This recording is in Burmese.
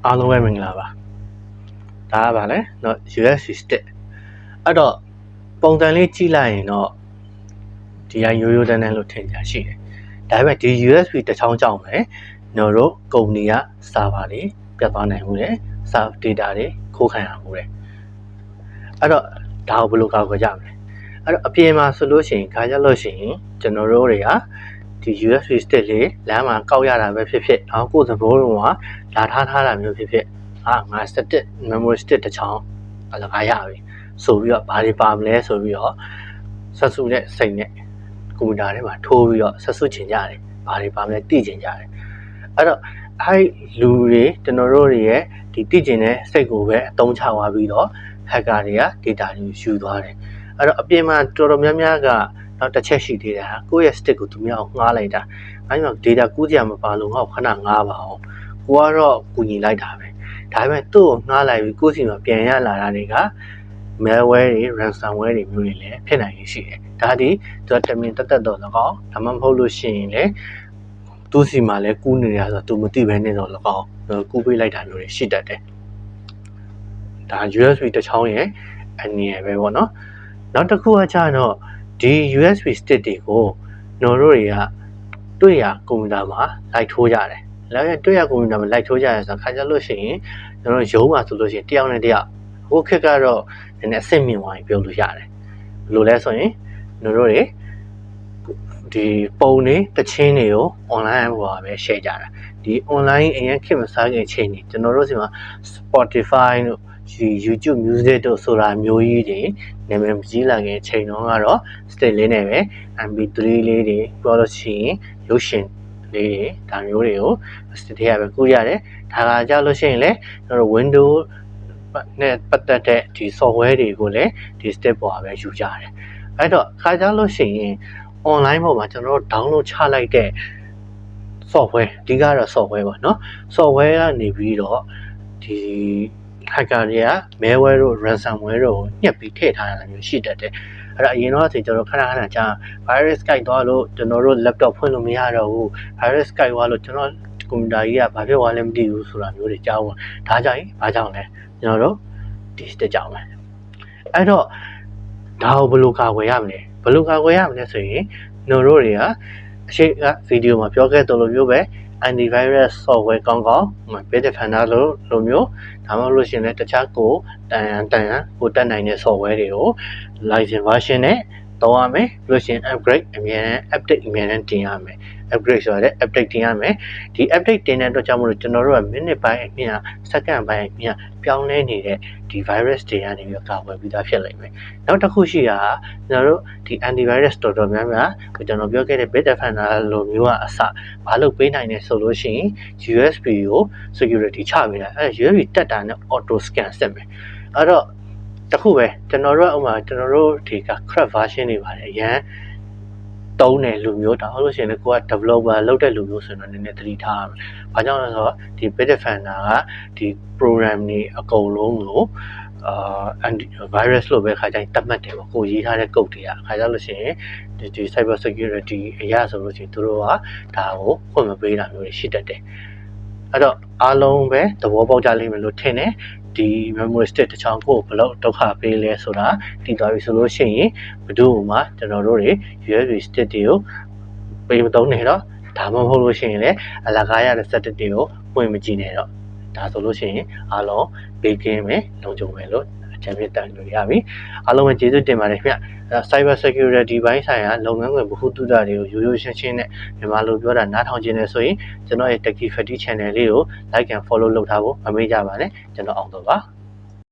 အားလုံးပဲမင်္ဂလာပါဒါကပါလဲเนาะ USB stick အဲ့တော့ပုံစံလေးကြည့်လိုက်ရင်တော့ဒီအရိုးရိုးတန်းတန်းလို့ထင်ကြရှိတယ်ဒါပေမဲ့ဒီ USB တစ်ချောင်းကြောင့်ပဲကျွန်တော်တို့ကုမ္ပဏီက server တွေပြတ်သွားနိုင်မှုတယ် server data တွေခိုးခံရမှုတယ်အဲ့တော့ဒါကိုဘယ်လိုကောက်ွယ်ကြမလဲအဲ့တော့အပြင်မှာဆိုလို့ရှိရင်ခါကြလို့ရှိရင်ကျွန်တော်တို့တွေကဒီ USB stick လေးလမ်းမှာကောက်ရတာပဲဖြစ်ဖြစ်နောက်ကိုယ်သဘောလုံးကလာထားတာမျိုးဖြစ်ဖြစ်ငါ stick memory stick တစ်ချောင်းအလကားရပြီဆိုပြီးတော့ဘာတွေပါမလဲဆိုပြီးတော့ဆက်စုတဲ့စိတ်နဲ့ကွန်ပျူတာထဲမှာထိုးပြီးတော့ဆက်စုချင်ကြတယ်ဘာတွေပါမလဲသိချင်ကြတယ်အဲ့တော့အဲ့လူတွေကျွန်တော်တို့တွေရဲ့ဒီသိချင်တဲ့စိတ်ကိုပဲအသုံးချသွားပြီးတော့ hacker တွေက data တွေယူသွားတယ်အဲ့တော့အပြင်မှာတော်တော်များများကနောက်တစ်ချက်ရှိသေးတယ်ဟာကိုယ့်ရဲ့ stick ကိုသူများအောင်ငှားလိုက်တာအဲ့မှာ data ကူးကြမပါလို့ငါ့ကိုခဏငှားပါအောင်ကိုကတော့ကူညီလိုက်တာပဲဒါပေမဲ့သူ့ကိုငှားလိုက်ပြီးကိုယ့်စီမှာပြန်ရလာတာတွေက malware တွေ ransomware တွေမျိုးတွေလည်းဖြစ်နိုင်ရရှိတယ်ဒါဒီသူကတမင်တက်တော့၎င်းဒါမှမဟုတ်လို့ရှိရင်လည်းသူ့စီမှာလည်းကူးနေရဆိုတော့သူမသိဘဲနဲ့တော့၎င်းကူးပေးလိုက်တာမျိုးတွေရှိတတ်တယ်ဒါ USB တစ်ချောင်းရဲ့အနေရပဲပေါ့နော်နောက်တစ်ခုကကျတော့ဒီ USB stick တွေကိုကျွန်တော်တို့တွေကတွေ့ရကွန်ပျူတာမှာလိုက်ထိုးကြတယ်แล้วတွေ့ရကွန်ပျူတာမှာလိုက်ထိုးကြရဆိုတော့ခါကြလို့ရှိရင်ကျွန်တော်ရုံးမှာဆိုလို့ရှိရင်တယောက်နဲ့တယောက်ဟိုခေတ်ကတော့နည်းနည်းအဆင့်မြင့်သွားပြီပြောလို့ရတယ်ဘယ်လိုလဲဆိုရင်ကျွန်တော်တို့တွေဒီပုံတွေတချင်းတွေကို online ပေါ်မှာပဲ share ကြတာဒီ online အရင်ခေတ်မစားခင်အချိန်တွေကျွန်တော်တို့စီမှာ Spotify တို့ဒီ YouTube Music တို့ဆိုတာမျိုးကြီးတွေနာမည်မကြီးလာခင်အချိန်တော့ကတော့ stick လေးနဲ့ပဲ MP3 လေးတွေပြောလို့ရှိရင်ရုပ်ရှင်လေးတွေဒါမျိုးတွေကို stick ထဲကပဲကူးရတယ်ဒါကကြလို့ရှိရင်လည်းကျွန်တော်တို့ Windows နဲ့ပတ်သက်တဲ့ဒီ software တွေကိုလည်းဒီ step ပေါ်မှာပဲယူကြတယ်အဲ့တော့ခါကြလို့ရှိရင် online ပေါ်မှာကျွန်တော်တို့ download ချလိုက်တဲ့ software ဒီကတော့ software ပေါ့နော် software ကနေပြီးတော့ဒီ hacker တွေက malware တို့ ransomware တို့ညှက်ပြီးထည့်ထားတာမျိုးရှိတတ်တယ်အဲ့တော့အရင်တော့ဆိုကျွန်တော်ခဏကြာ virus ကိုက်သွားလို့ကျွန်တော်တို့ laptop ဖွင့်လို့မရတော့ဘူး virus ကိုက်သွားလို့ကျွန်တော်ကွန်ပျူတာကြီးကဘာဖြစ်သွားလဲမသိဘူးဆိုတာမျိုးတွေကြားဝင်ဒါကြောင့်ဘာကြောင့်လဲကျွန်တော်တို့ဒီ stick ကြောင့်ပဲအဲ့တော့ဒါကိုဘယ်လိုကာကွယ်ရမလဲဆိုရင်ကျွန်တော်တို့တွေကအရှိကဗီဒီယိုမှာပြောခဲ့သလိုမျိုးပဲ antivirus software ကောင်း Bitdefender လိုမျိုးဒါမှမဟုတ်လို့ရှိရင်လည်းတခြားကိုတန်ရန်ကိုတက်နိုင်တဲ့ software တွေကို license version နဲ့သုံးရမယ်လို့ရှိရင် upgrade အမြဲတမ်း update အမြဲတမ်းတင်ရမယ် upgrade ဆိုရတဲ့ update တင်ရမယ်ဒီ update တင်တဲ့အတွက်ကြောင့်မလို့ကျွန်တော်တို့က minute ပိုင်းအမြင် second ပိုင်းအမြင်ပြောင်းလဲနေတဲ့ဒီ virus တွေကနေပြီးကာကွယ်ပြီးသားဖြစ်လိမ့်မယ်နောက်တစ်ခုရှိတာကျွန်တော်တို့ဒီ antivirus တော်တော်များများကျွန်တော်ပြောခဲ့တဲ့ Bitdefender လိုမျိုးကအစဘာလို့ပေးနိုင်လဲဆိုလို့ရှိရင် USB ကို security ချပေးတာအဲ USB တက်တာနဲ့ auto scan ဆက်မယ်အဲ့တော့တခုပဲကျွန်တော်တို့ဥမာကျွန်တော်တို့ဒီက crack version တွေပါတယ်အရန်တုံးတယ်လူမျိုးဒါဟုတ်လို့ရှိရင်လည်းကိုက developer လုပ်တဲ့လူမျိုးဆိုတော့နည်းနည်းသတိထားရမယ်။ဘာကြောင့်လဲဆိုတော့ဒီ Bitdefender ကဒီ program တွေအကုန်လုံးကိုvirus လို့ပဲခါတိုင်းတတ်မှတ်တယ်ပေါ့ကိုရေးထားတဲ့ code တွေကခါကြလို့ရှိရင်ဒီ cyber security အရာဆိုလို့ရှိရင်သူတို့ကဒါကိုဖွင့်မပေးတာမျိုးတွေရှိတတ်တယ်။အဲ့တော့အားလုံးပဲသဘောပေါက်ကြလိမ့်မယ်လို့ထင်တယ်။ဒီ memory stick တစ်ချောင်းကိုဘယ်လောက်ဒုက္ခပေးလဲဆိုတာသိသွားပြီဆိုလို့ရှိရင်ဘယ်သူမှကျွန်တော်တို့တွေ USB stick တွေကိုပေးမသုံးနဲ့တော့ဒါမှမဟုတ်လို့ရှိရင်လည်းအလကားရတဲ့ setting တွေကိုပွင့်မကြည့်နဲ့တော့ဒါဆိုလို့ရှိရင်အားလုံးပေးကင်းမယ်လုံခြုံမယ်လို့အကြံပေးတိုင်လို့ရပြီအားလုံးပဲကျေးဇူးတင်ပါတယ်ခင်ဗျ cyber security ဘိုင်းဆိုင်ရာလုပ်ငန်းခွင်ဗဟုသုတတွေကိုရိုးရိုးရှင်းရှင်းနဲ့မြန်မာလိုပြောတာနားထောင်ခြင်းနဲ့ဆိုရင်ကျွန်တော်ရဲ့ Techie Fatty Channel လေးကို like and follow လုပ်ထားဖို့မမေ့ကြပါနဲ့ကျွန်တော်အောင်တော့ပါ